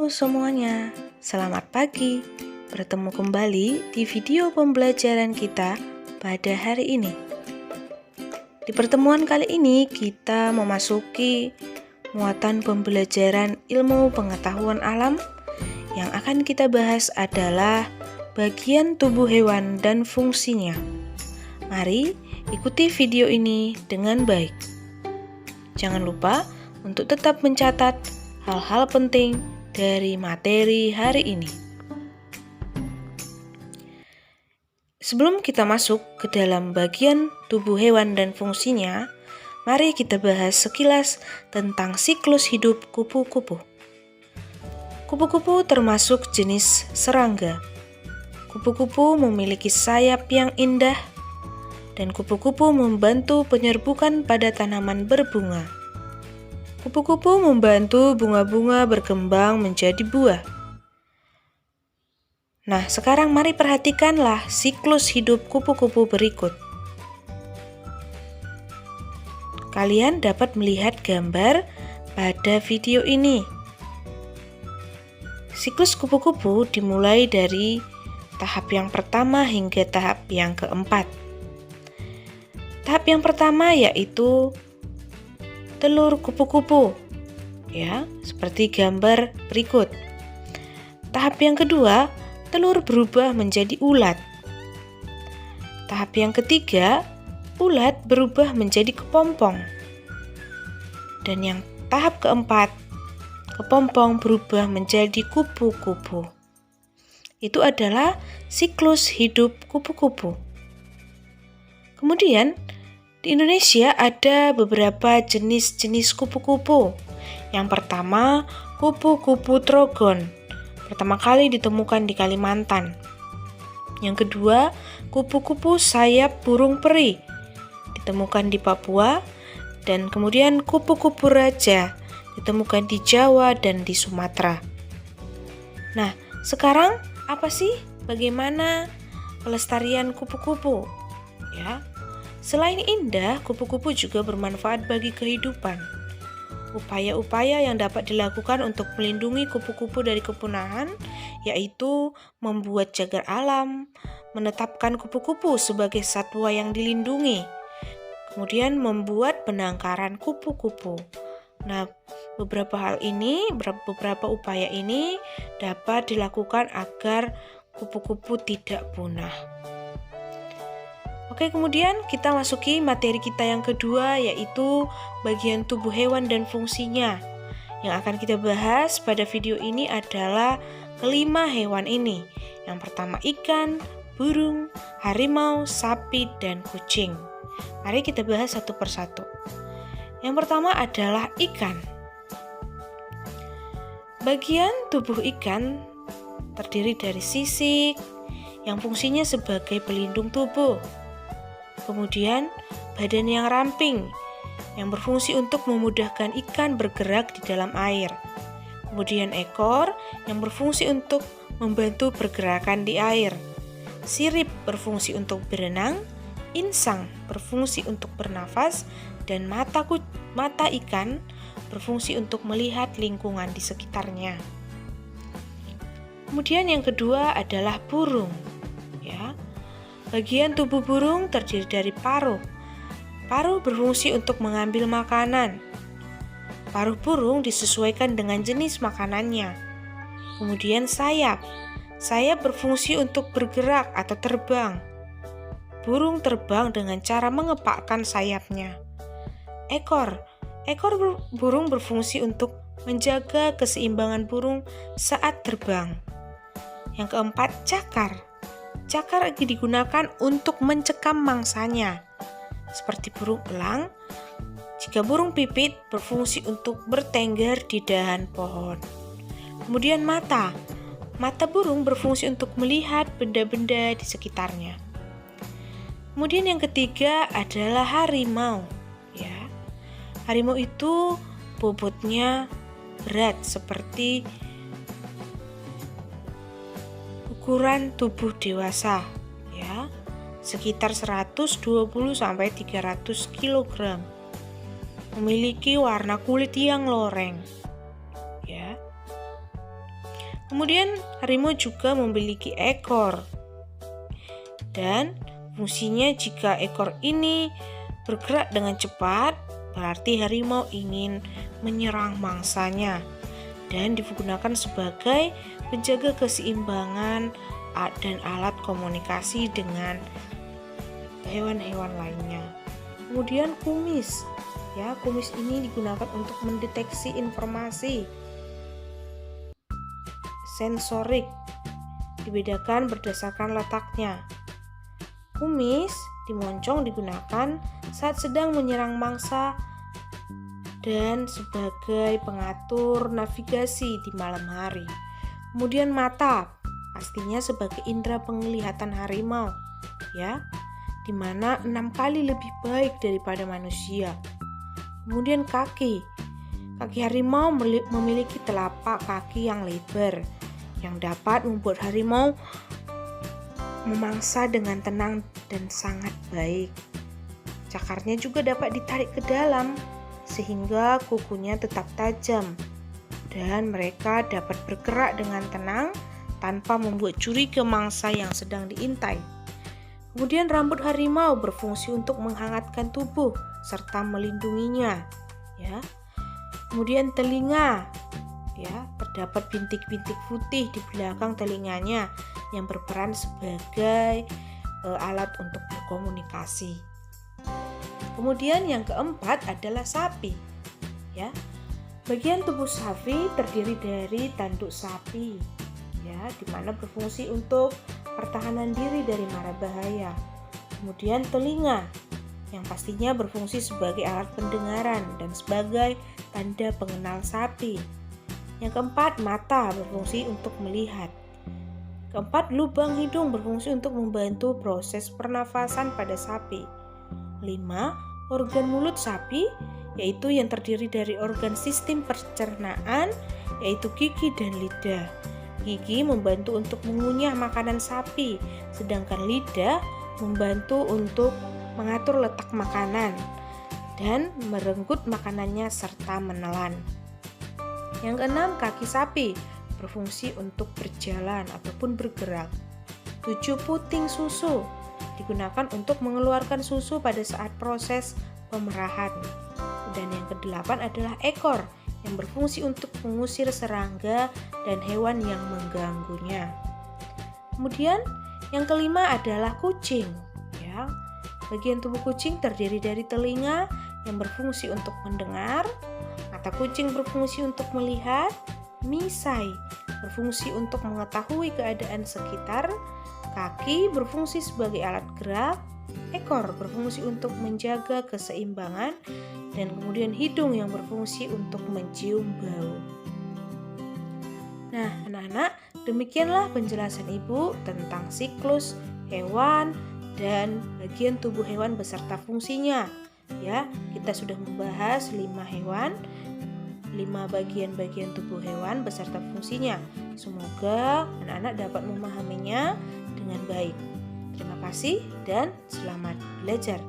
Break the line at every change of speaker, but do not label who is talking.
Halo semuanya, selamat pagi. Bertemu kembali di video pembelajaran kita pada hari ini. Di pertemuan kali ini kita memasuki muatan pembelajaran ilmu pengetahuan alam. Yang akan kita bahas adalah bagian tubuh hewan dan fungsinya. Mari ikuti video ini dengan baik. Jangan lupa untuk tetap mencatat hal-hal penting dari materi hari ini. Sebelum kita masuk ke dalam bagian tubuh hewan dan fungsinya, mari kita bahas sekilas tentang siklus hidup kupu-kupu. Kupu-kupu termasuk jenis serangga. Kupu-kupu memiliki sayap yang indah, dan kupu-kupu membantu penyerbukan pada tanaman berbunga. Kupu-kupu membantu bunga-bunga berkembang menjadi buah. Nah, sekarang mari perhatikanlah siklus hidup kupu-kupu berikut. Kalian dapat melihat gambar pada video ini. Siklus kupu-kupu dimulai dari tahap yang pertama hingga tahap yang keempat. Tahap yang pertama yaitu telur kupu-kupu, ya, seperti gambar berikut. Tahap yang kedua, telur berubah menjadi ulat. Tahap yang ketiga, ulat berubah menjadi kepompong. Dan yang tahap keempat, kepompong berubah menjadi kupu-kupu. Itu adalah siklus hidup kupu-kupu. Kemudian, di Indonesia ada beberapa jenis-jenis kupu-kupu. Yang pertama, kupu-kupu trogon. Pertama kali ditemukan di Kalimantan. Yang kedua, kupu-kupu sayap burung peri. Ditemukan di Papua. Dan kemudian kupu-kupu raja. Ditemukan di Jawa dan di Sumatera. Nah, sekarang apa sih? Bagaimana pelestarian kupu-kupu? Ya. Selain indah, kupu-kupu juga bermanfaat bagi kehidupan. Upaya-upaya yang dapat dilakukan untuk melindungi kupu-kupu dari kepunahan yaitu membuat cagar alam, menetapkan kupu-kupu sebagai satwa yang dilindungi, kemudian membuat penangkaran kupu-kupu. Nah, beberapa upaya ini dapat dilakukan agar kupu-kupu tidak punah. Oke, kemudian kita masuki materi kita yang kedua yaitu bagian tubuh hewan dan fungsinya. Yang akan kita bahas pada video ini adalah kelima hewan ini. Yang pertama ikan, burung, harimau, sapi, dan kucing. Mari kita bahas satu persatu. Yang pertama adalah ikan. Bagian tubuh ikan terdiri dari sisik yang fungsinya sebagai pelindung tubuh. Kemudian badan yang ramping yang berfungsi untuk memudahkan ikan bergerak di dalam air. Kemudian ekor yang berfungsi untuk membantu pergerakan di air. Sirip berfungsi untuk berenang, insang berfungsi untuk bernafas, dan mata ikan berfungsi untuk melihat lingkungan di sekitarnya. Kemudian yang kedua adalah burung. Ya. Bagian tubuh burung terdiri dari paruh. Paruh berfungsi untuk mengambil makanan. Paruh burung disesuaikan dengan jenis makanannya. Kemudian sayap. Sayap berfungsi untuk bergerak atau terbang. Burung terbang dengan cara mengepakkan sayapnya. Ekor. Ekor burung berfungsi untuk menjaga keseimbangan burung saat terbang. Yang keempat, cakar. Cakar digunakan untuk mencekam mangsanya. Seperti burung elang, jika burung pipit berfungsi untuk bertengger di dahan pohon. Kemudian mata. Mata burung berfungsi untuk melihat benda-benda di sekitarnya. Kemudian yang ketiga adalah harimau. Ya. Harimau itu bobotnya berat seperti ukuran tubuh dewasa, ya, sekitar 120 sampai 300 kg. Memiliki warna kulit yang loreng. Ya. Kemudian harimau juga memiliki ekor. Dan fungsinya jika ekor ini bergerak dengan cepat, berarti harimau ingin menyerang mangsanya dan digunakan sebagai penjaga keseimbangan dan alat komunikasi dengan hewan-hewan lainnya. Kemudian kumis. Ya, kumis ini digunakan untuk mendeteksi informasi sensorik, dibedakan berdasarkan letaknya. Kumis dimoncong digunakan saat sedang menyerang mangsa dan sebagai pengatur navigasi di malam hari. Kemudian mata, pastinya sebagai indera penglihatan harimau, ya, di mana 6 kali lebih baik daripada manusia. Kemudian kaki harimau memiliki telapak kaki yang lebar, yang dapat membuat harimau memangsa dengan tenang dan sangat baik. Cakarnya juga dapat ditarik ke dalam sehingga kukunya tetap tajam dan mereka dapat bergerak dengan tenang tanpa membuat curiga mangsa yang sedang diintai. Kemudian rambut harimau berfungsi untuk menghangatkan tubuh serta melindunginya, ya. Kemudian telinga, ya, terdapat bintik-bintik putih di belakang telinganya yang berperan sebagai alat untuk berkomunikasi. Kemudian yang keempat adalah sapi, ya. Bagian tubuh sapi terdiri dari tanduk sapi, ya, di mana berfungsi untuk pertahanan diri dari mara bahaya. Kemudian telinga yang pastinya berfungsi sebagai alat pendengaran dan sebagai tanda pengenal sapi. Yang keempat, mata berfungsi untuk melihat. Keempat, lubang hidung berfungsi untuk membantu proses pernafasan pada sapi. 5. Organ mulut sapi, yaitu yang terdiri dari organ sistem pencernaan, yaitu gigi dan lidah. Gigi membantu untuk mengunyah makanan sapi, sedangkan lidah membantu untuk mengatur letak makanan dan merenggut makanannya serta menelan. Yang keenam, kaki sapi berfungsi untuk berjalan ataupun bergerak. 7. Puting susu digunakan untuk mengeluarkan susu pada saat proses pemerahan. Dan yang kedelapan adalah ekor yang berfungsi untuk mengusir serangga dan hewan yang mengganggunya. Kemudian yang kelima adalah kucing, ya. Bagian tubuh kucing terdiri dari telinga yang berfungsi untuk mendengar, mata kucing berfungsi untuk melihat, misai berfungsi untuk mengetahui keadaan sekitar, kaki berfungsi sebagai alat gerak, ekor berfungsi untuk menjaga keseimbangan, dan kemudian hidung yang berfungsi untuk mencium bau. Nah, anak-anak, demikianlah penjelasan Ibu tentang siklus hewan dan bagian tubuh hewan beserta fungsinya. Ya, kita sudah membahas 5 hewan, 5 bagian-bagian tubuh hewan beserta fungsinya. Semoga anak-anak dapat memahaminya dengan baik. Terima kasih dan selamat belajar.